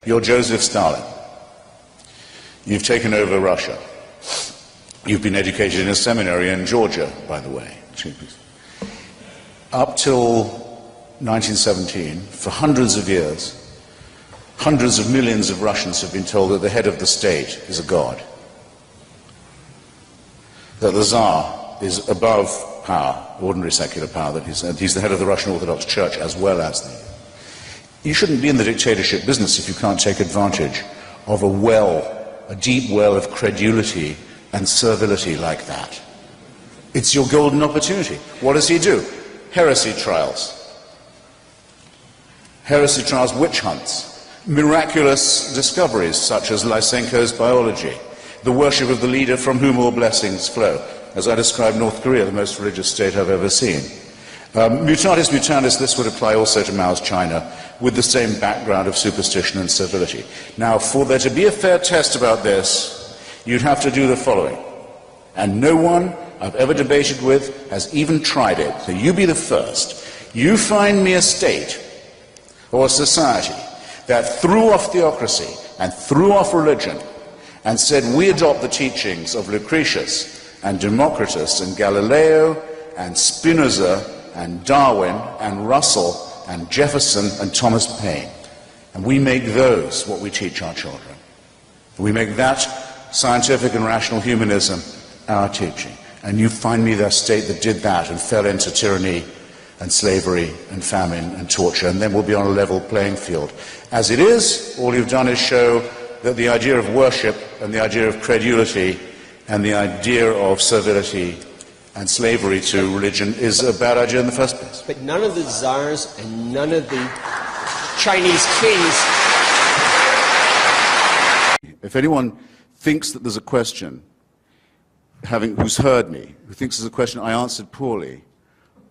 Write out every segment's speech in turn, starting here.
You're Joseph Stalin. You've taken over Russia. You've been educated in a seminary in Georgia, by the way. Up till 1917, for hundreds of years, hundreds of millions of Russians have been told that the head of the state is a god, that the Tsar is above power, ordinary secular power, that he's the head of the Russian Orthodox Church as well as the... You shouldn't be in the dictatorship business if you can't take advantage of a deep well of credulity and servility like that. It's your golden opportunity. What does he do? Heresy trials. Heresy trials, witch hunts, miraculous discoveries such as Lysenko's biology, the worship of the leader from whom all blessings flow. As I described North Korea, the most religious state I've ever seen. Mutatis mutandis, this would apply also to Mao's China, with the same background of superstition and servility. Now, for there to be a fair test about this, you'd have to do the following. And no one I've ever debated with has even tried it, so you be the first. You find me a state or a society that threw off theocracy and threw off religion and said we adopt the teachings of Lucretius and Democritus and Galileo and Spinoza and Darwin and Russell and Jefferson and Thomas Paine. And we make those what we teach our children. We make that scientific and rational humanism our teaching. And you find me the state that did that and fell into tyranny and slavery and famine and torture, and then we'll be on a level playing field. As it is, all you've done is show that the idea of worship and the idea of credulity and the idea of servility and slavery to religion is a bad idea in the first place. But none of the czars and none of the Chinese kings... If anyone thinks that there's a question, who's heard me, who thinks there's a question I answered poorly,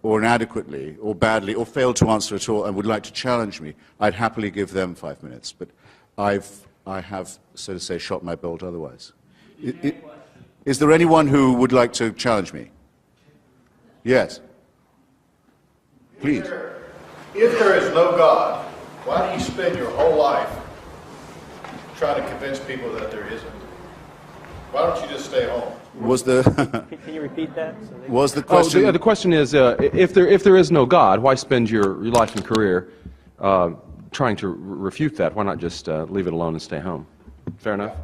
or inadequately, or badly, or failed to answer at all, and would like to challenge me, I'd happily give them 5 minutes. But I have, so to say, shot my bolt otherwise. Is there anyone who would like to challenge me? Yes. Please. If there is no God, why do you spend your whole life trying to convince people that there isn't? Why don't you just stay home? Can you repeat that? Was the question? The question is, if there is no God, why spend your life and career trying to refute that? Why not just leave it alone and stay home? Fair enough.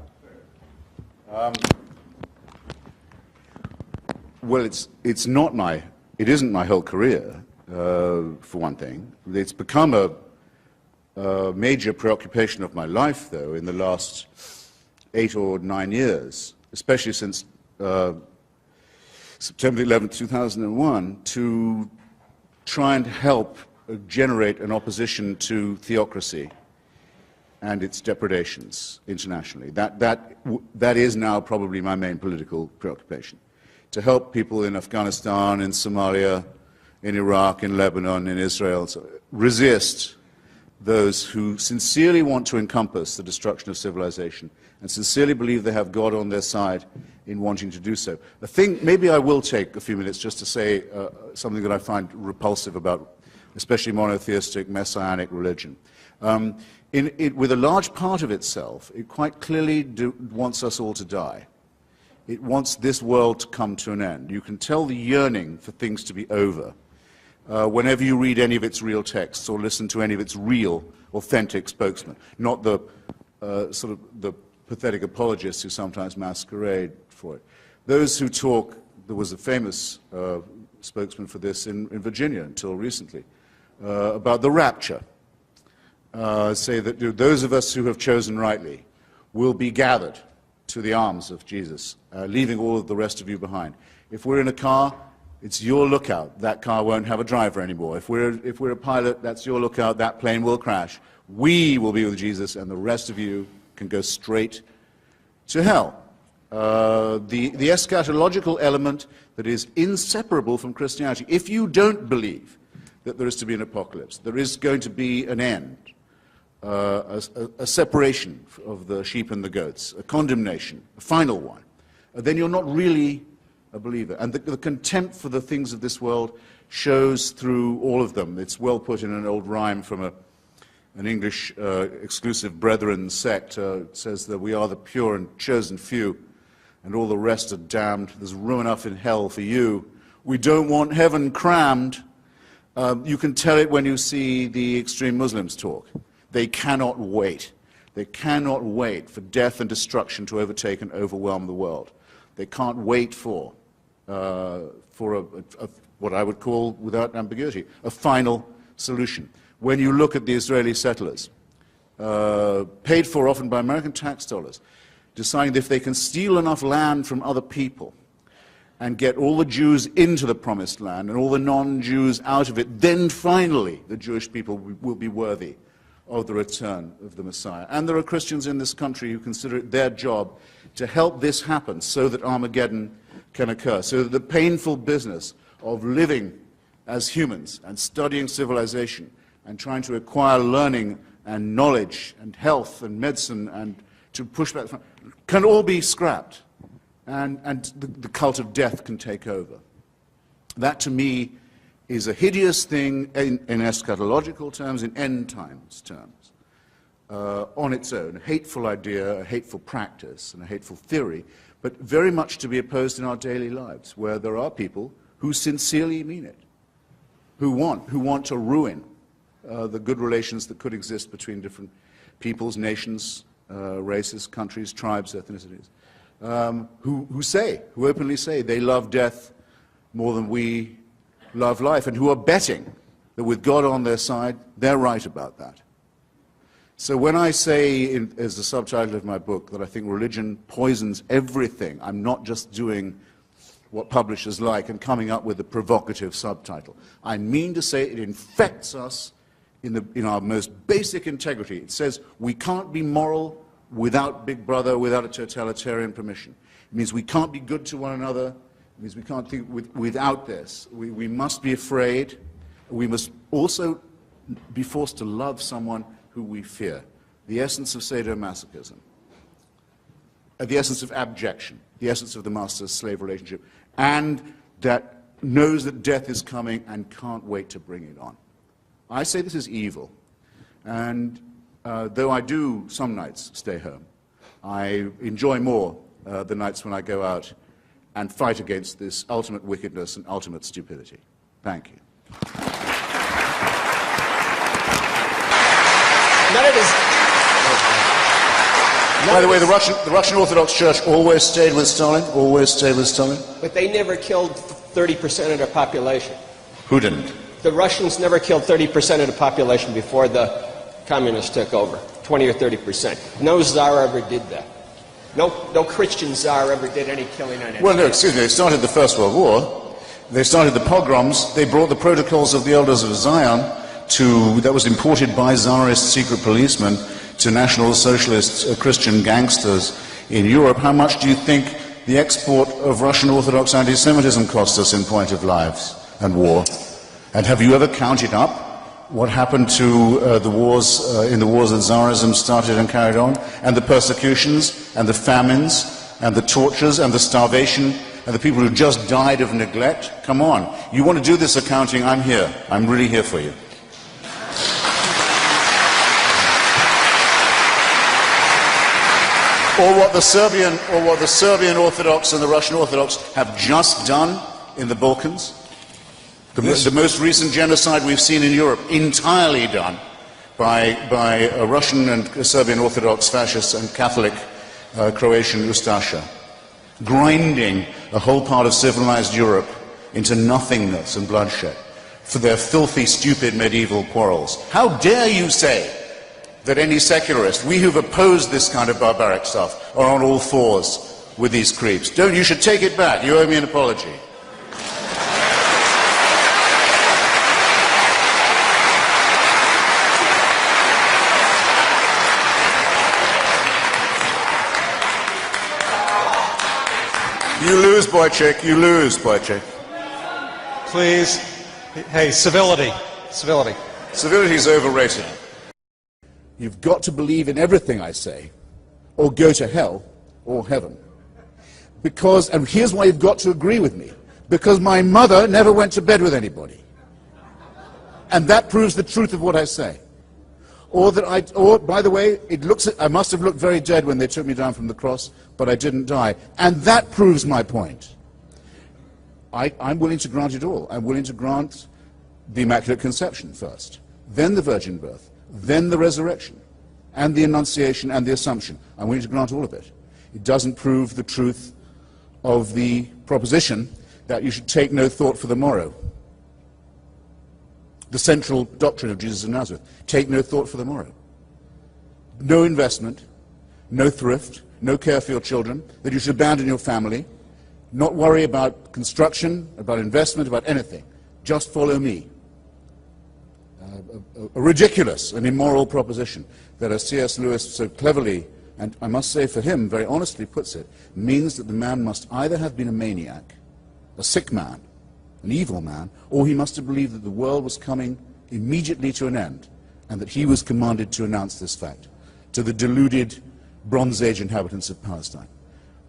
Well, it isn't my whole career, for one thing. It's become a major preoccupation of my life, though, in the last 8 or 9 years, especially since September 11, 2001, to try and help generate an opposition to theocracy and its depredations internationally. That is now probably my main political preoccupation. To help people in Afghanistan, in Somalia, in Iraq, in Lebanon, in Israel, resist those who sincerely want to encompass the destruction of civilization and sincerely believe they have God on their side in wanting to do so. Maybe I will take a few minutes just to say something that I find repulsive about especially monotheistic, messianic religion. With a large part of itself, it quite clearly wants us all to die. It wants this world to come to an end. You can tell the yearning for things to be over whenever you read any of its real texts or listen to any of its real, authentic spokesmen, not the sort of the pathetic apologists who sometimes masquerade for it. Those who talk, there was a famous spokesman for this in Virginia until recently, about the rapture, say that those of us who have chosen rightly will be gathered to the arms of Jesus, leaving all of the rest of you behind. If we're in a car, it's your lookout. That car won't have a driver anymore. If we're a pilot, that's your lookout. That plane will crash. We will be with Jesus, and the rest of you can go straight to hell. The eschatological element that is inseparable from Christianity. If you don't believe that there is to be an apocalypse, there is going to be an end, a separation of the sheep and the goats, a condemnation, a final one, then you're not really a believer. And the contempt for the things of this world shows through all of them. It's well put in an old rhyme from an English exclusive brethren sect, says that we are the pure and chosen few, and all the rest are damned. There's room enough in hell for you. We don't want heaven crammed. You can tell it when you see the extreme Muslims talk. They cannot wait. They cannot wait for death and destruction to overtake and overwhelm the world. They can't wait for what I would call, without ambiguity, a final solution. When you look at the Israeli settlers, paid for often by American tax dollars, deciding that if they can steal enough land from other people and get all the Jews into the promised land and all the non-Jews out of it, then finally the Jewish people will be worthy of the return of the Messiah. And there are Christians in this country who consider it their job to help this happen so that Armageddon can occur, so that the painful business of living as humans and studying civilization and trying to acquire learning and knowledge and health and medicine and to push back can all be scrapped, and the cult of death can take over. That, to me, is a hideous thing in eschatological terms, in end times terms, on its own. A hateful idea, a hateful practice, and a hateful theory, but very much to be opposed in our daily lives, where there are people who sincerely mean it, who want to ruin the good relations that could exist between different peoples, nations, races, countries, tribes, ethnicities, who openly say they love death more than we love life, and who are betting that with God on their side, they're right about that. So when I say, as the subtitle of my book, that I think religion poisons everything, I'm not just doing what publishers like and coming up with a provocative subtitle. I mean to say it infects us in our most basic integrity. It says we can't be moral without Big Brother, without a totalitarian permission. It means we can't be good to one another. It means we can't think without this. We must be afraid. We must also be forced to love someone who we fear. The essence of sadomasochism. The essence of abjection. The essence of the master-slave relationship. And that knows that death is coming and can't wait to bring it on. I say this is evil. And though I do some nights stay home, I enjoy more the nights when I go out and fight against this ultimate wickedness and ultimate stupidity. Thank you. None of this. By the way, the Russian Orthodox Church always stayed with Stalin, always stayed with Stalin. But they never killed 30% of their population. Who didn't? The Russians never killed 30% of the population before the communists took over, 20 or 30%. No czar ever did that. No Christian czar ever did any killing on anyone. Well, no, excuse me, they started the First World War. They started the pogroms. They brought the protocols of the Elders of Zion that was imported by Tsarist secret policemen to National Socialist Christian gangsters in Europe. How much do you think the export of Russian Orthodox anti-Semitism cost us in point of lives and war? And have you ever counted up what happened to the wars, in the wars that Tsarism started and carried on, and the persecutions, and the famines, and the tortures, and the starvation, and the people who just died of neglect? Come on. You want to do this accounting? I'm here. I'm really here for you. Or what the Serbian Orthodox and the Russian Orthodox have just done in the Balkans. The most recent genocide we've seen in Europe, entirely done by a Russian and Serbian Orthodox fascists and Catholic Croatian Ustasha, grinding a whole part of civilized Europe into nothingness and bloodshed for their filthy, stupid medieval quarrels. How dare you say that any secularist, we who've opposed this kind of barbaric stuff, are on all fours with these creeps? You should take it back. You owe me an apology. You lose, Boychik. You lose, Boychik. Please. Hey, civility. Civility. Civility is overrated. You've got to believe in everything I say, or go to hell, or heaven. And here's why you've got to agree with me. Because my mother never went to bed with anybody. And that proves the truth of what I say. Or by the way, I must have looked very dead when they took me down from the cross, but I didn't die. And that proves my point. I'm willing to grant it all. I'm willing to grant the Immaculate Conception first, then the virgin birth, then the resurrection, and the Annunciation and the Assumption. I'm willing to grant all of it. It doesn't prove the truth of the proposition that you should take no thought for the morrow. The central doctrine of Jesus of Nazareth, take no thought for the morrow. No investment, no thrift, no care for your children, that you should abandon your family, not worry about construction, about investment, about anything. Just follow me. A ridiculous and immoral proposition that, as C.S. Lewis so cleverly, and I must say for him, very honestly puts it, means that the man must either have been a maniac, a sick man, an evil man, or he must have believed that the world was coming immediately to an end, and that he was commanded to announce this fact to the deluded Bronze Age inhabitants of Palestine.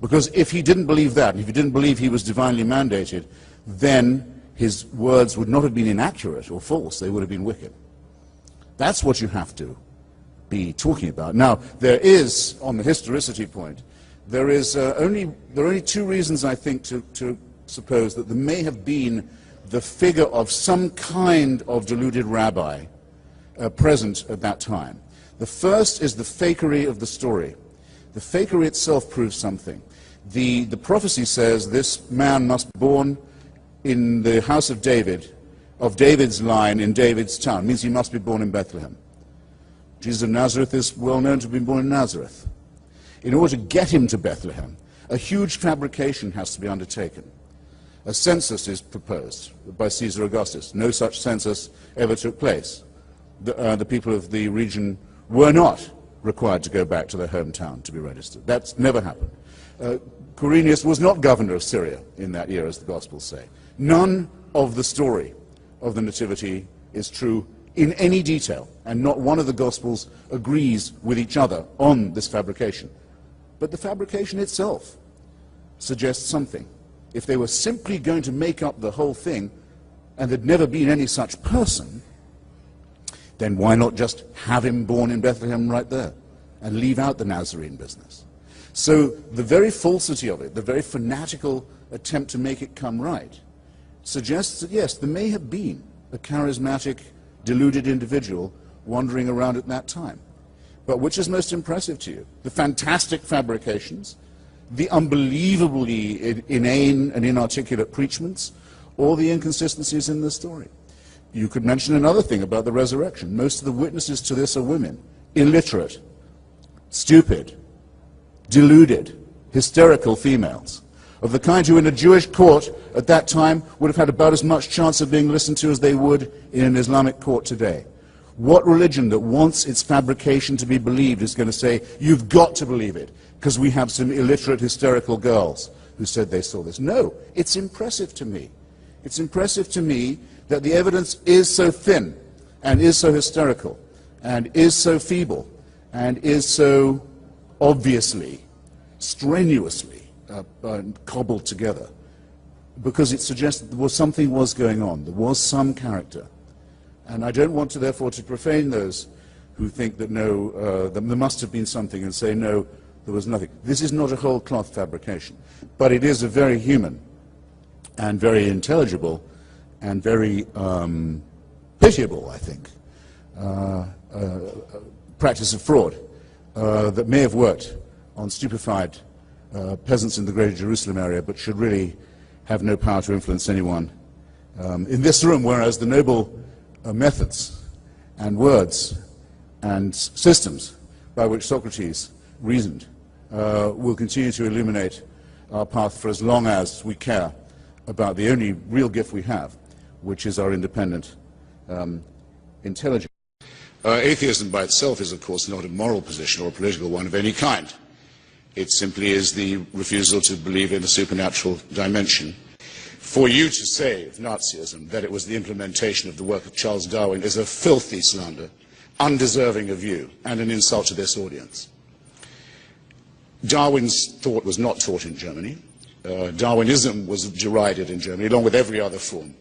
Because if he didn't believe that, if he didn't believe he was divinely mandated, then his words would not have been inaccurate or false, they would have been wicked. That's what you have to be talking about. Now, there is, on the historicity point, there are only two reasons, I think, to suppose that there may have been the figure of some kind of deluded rabbi present at that time. The first is the fakery of the story. The fakery itself proves something. The prophecy says this man must be born in the house of David, of David's line in David's town. It means he must be born in Bethlehem. Jesus of Nazareth is well known to have been born in Nazareth. In order to get him to Bethlehem, a huge fabrication has to be undertaken. A census is proposed by Caesar Augustus. No such census ever took place. The people of the region were not required to go back to their hometown to be registered. That's never happened. Quirinius was not governor of Syria in that year, as the Gospels say. None of the story of the Nativity is true in any detail, and not one of the Gospels agrees with each other on this fabrication. But the fabrication itself suggests something. If they were simply going to make up the whole thing, and there'd never been any such person, then why not just have him born in Bethlehem right there, and leave out the Nazarene business? So the very falsity of it, the very fanatical attempt to make it come right, suggests that yes, there may have been a charismatic, deluded individual wandering around at that time. But which is most impressive to you? The fantastic fabrications, the unbelievably inane and inarticulate preachments, or the inconsistencies in the story? You could mention another thing about the resurrection. Most of the witnesses to this are women, illiterate, stupid, deluded, hysterical females, of the kind who in a Jewish court at that time would have had about as much chance of being listened to as they would in an Islamic court today. What religion that wants its fabrication to be believed is going to say, you've got to believe it, because we have some illiterate, hysterical girls who said they saw this? No, it's impressive to me. It's impressive to me that the evidence is so thin, and is so hysterical, and is so feeble, and is so obviously, strenuously cobbled together, because it suggests that something was going on. There was some character. And I don't want to, therefore, to profane those who think that no, there must have been something, and say, no, there was nothing. This is not a whole cloth fabrication, but it is a very human and very intelligible and very pitiable, I think, practice of fraud that may have worked on stupefied peasants in the Greater Jerusalem area, but should really have no power to influence anyone in this room, whereas the noble methods and words and systems by which Socrates reasoned will continue to illuminate our path for as long as we care about the only real gift we have, which is our independent intelligence. Atheism by itself is, of course, not a moral position or a political one of any kind. It simply is the refusal to believe in a supernatural dimension. For you to say of Nazism that it was the implementation of the work of Charles Darwin is a filthy slander, undeserving of you, and an insult to this audience. Darwin's thought was not taught in Germany. Darwinism was derided in Germany, along with every other form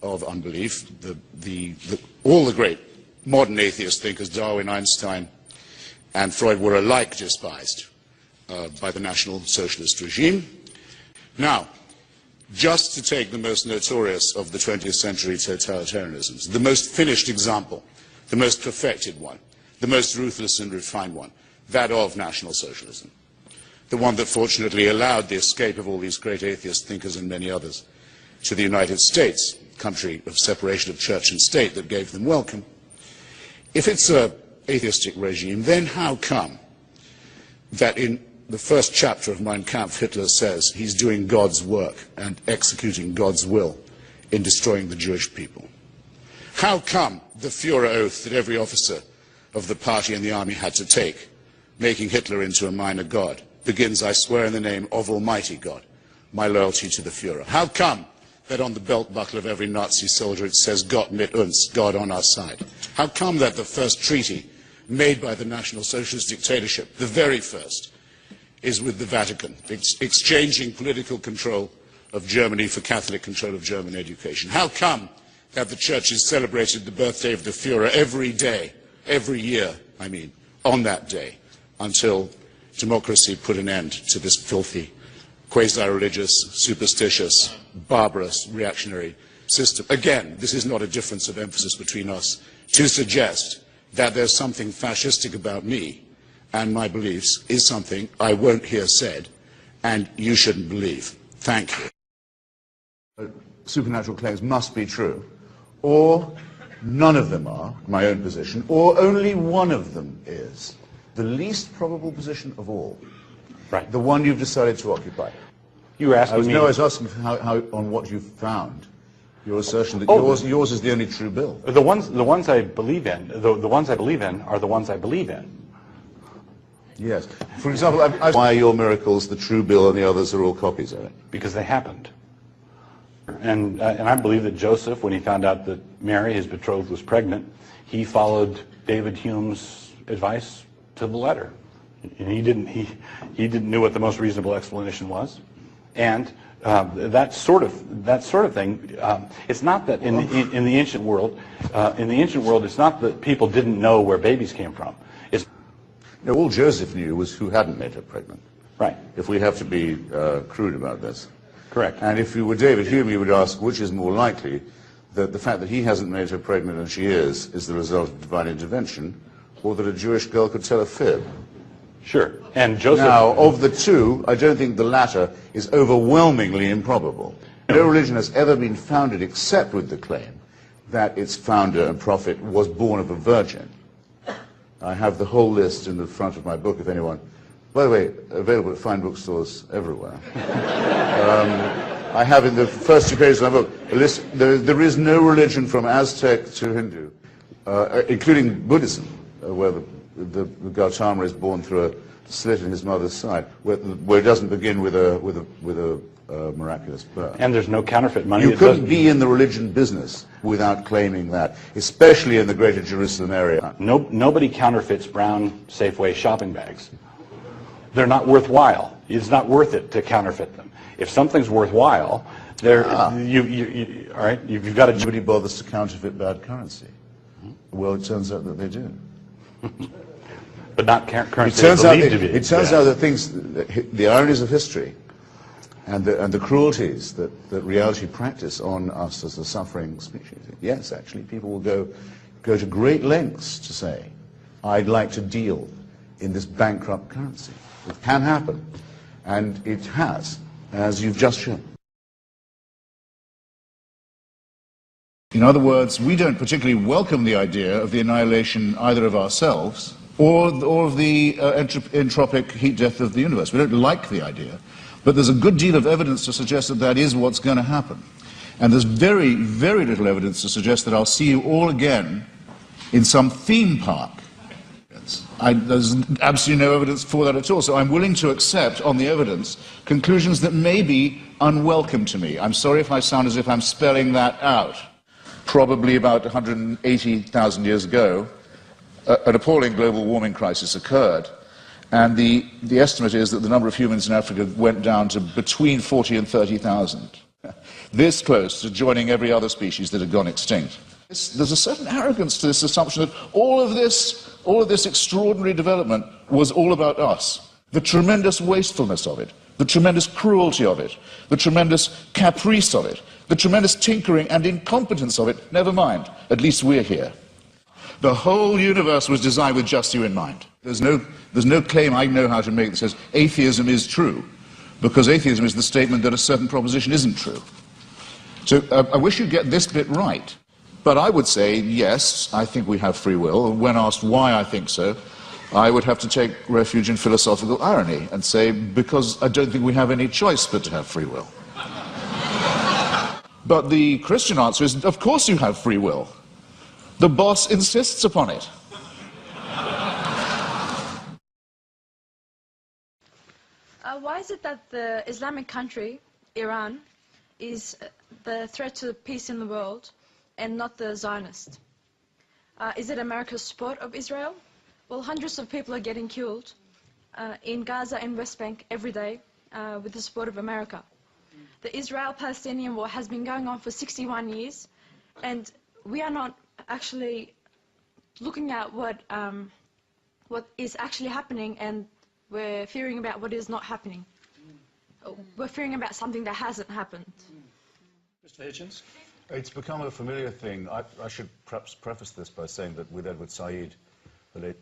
of unbelief. All the great modern atheist thinkers, Darwin, Einstein, and Freud, were alike despised by the National Socialist regime. Now, just to take the most notorious of the 20th century totalitarianisms, the most finished example, the most perfected one, the most ruthless and refined one, that of National Socialism, the one that fortunately allowed the escape of all these great atheist thinkers and many others to the United States, country of separation of church and state that gave them welcome. If it's an atheistic regime, then how come that in the first chapter of Mein Kampf, Hitler says he's doing God's work and executing God's will in destroying the Jewish people? How come the Führer oath that every officer of the party and the army had to take, making Hitler into a minor god, begins, I swear in the name of Almighty God, my loyalty to the Führer? How come that on the belt buckle of every Nazi soldier it says Gott mit uns, God on our side? How come that the first treaty made by the National Socialist dictatorship, the very first, is with the Vatican, exchanging political control of Germany for Catholic control of German education? How come that the churches celebrated the birthday of the Führer every day, every year, I mean, on that day, until democracy put an end to this filthy, quasi-religious, superstitious, barbarous, reactionary system? Again, this is not a difference of emphasis between us to suggest that there's something fascistic about me and my beliefs is something I won't hear said, and you shouldn't believe. Thank you. Supernatural claims must be true, or none of them are, my own position, or only one of them is. The least probable position of all. Right. The one you've decided to occupy. You were asking me. No, I was asking how, on what you found. Your assertion that yours is the only true bill. The ones I believe in, the ones I believe in are the ones I believe in. Yes. For example, why are your miracles the true bill and the others are all copies of it? Because they happened. And I believe that Joseph, when he found out that Mary, his betrothed, was pregnant, he followed David Hume's advice to the letter. And he didn't know what the most reasonable explanation was. And that sort of thing. It's not that in the ancient world, it's not that people didn't know where babies came from. It's no, all Joseph knew was who hadn't made her pregnant. Right. If we have to be crude about this. Correct. And if you were David Hume, you would ask which is more likely, that the fact that he hasn't made her pregnant and she is the result of divine intervention, or that a Jewish girl could tell a fib. Sure. And Joseph. Now, of the two, I don't think the latter is overwhelmingly improbable. No religion has ever been founded except with the claim that its founder and prophet was born of a virgin. I have the whole list in the front of my book, if anyone. By the way, available at fine bookstores everywhere. I have in the first 2 pages of my book a list. There is no religion from Aztec to Hindu, including Buddhism, where the Gautama is born through a slit in his mother's side, where it doesn't begin with a miraculous birth. And there's no counterfeit money. You couldn't be in the religion business without claiming that, especially in the Greater Jerusalem area. Nobody counterfeits brown Safeway shopping bags. They're not worthwhile. It's not worth it to counterfeit them. If something's worthwhile, all right, you've got to. Nobody bothers to counterfeit bad currency. Well, it turns out that they do. But not currency. It turns out that things, the ironies of history, and the cruelties that reality practice on us as a suffering species. Yes, actually, people will go to great lengths to say, I'd like to deal in this bankrupt currency. It can happen, and it has, as you've just shown. In other words, we don't particularly welcome the idea of the annihilation either of ourselves or of the entropic heat death of the universe. We don't like the idea, but there's a good deal of evidence to suggest that that is what's going to happen. And there's very, very little evidence to suggest that I'll see you all again in some theme park. There's absolutely no evidence for that at all. So I'm willing to accept, on the evidence, conclusions that may be unwelcome to me. I'm sorry if I sound as if I'm spelling that out. Probably about 180,000 years ago, an appalling global warming crisis occurred. And the estimate is that the number of humans in Africa went down to between 40 and 30,000. This close to joining every other species that had gone extinct. There's a certain arrogance to this assumption that all of this extraordinary development was all about us. The tremendous wastefulness of it, the tremendous cruelty of it, the tremendous caprice of it, the tremendous tinkering and incompetence of it, never mind, at least we're here. The whole universe was designed with just you in mind. There's no claim I know how to make that says atheism is true, because atheism is the statement that a certain proposition isn't true. So I wish you'd get this bit right. But I would say, yes, I think we have free will. When asked why I think so, I would have to take refuge in philosophical irony and say, because I don't think we have any choice but to have free will. But the Christian answer is, of course you have free will. The boss insists upon it. Why is it that the Islamic country, Iran, is the threat to peace in the world and not the Zionist? Is it America's support of Israel? Well, hundreds of people are getting killed in Gaza and West Bank every day with the support of America. The Israel-Palestinian war has been going on for 61 years, and we are not actually looking at what is actually happening, and we're fearing about what is not happening. We're fearing about something that hasn't happened. Mr. Hitchens? It's become a familiar thing. I should perhaps preface this by saying that with Edward Said, the late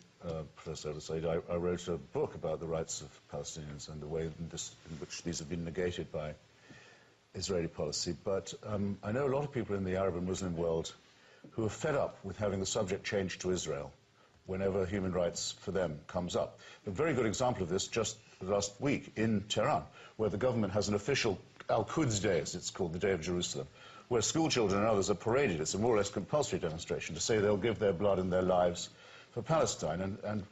Professor Edward Said, I wrote a book about the rights of Palestinians and the way in which these have been negated by Israeli policy. But I know a lot of people in the Arab and Muslim world who are fed up with having the subject changed to Israel whenever human rights for them comes up. A very good example of this just last week in Tehran, where the government has an official Al-Quds Day, as it's called, the Day of Jerusalem, where school children and others are paraded. It's a more or less compulsory demonstration to say they'll give their blood and their lives for Palestine. And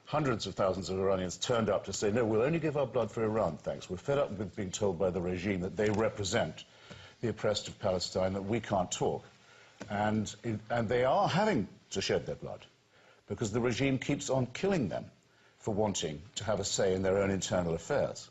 hundreds of thousands of Iranians turned up to say, no, we'll only give our blood for Iran, thanks. We're fed up with being told by the regime that they represent the oppressed of Palestine, that we can't talk. And they are having to shed their blood, because the regime keeps on killing them for wanting to have a say in their own internal affairs.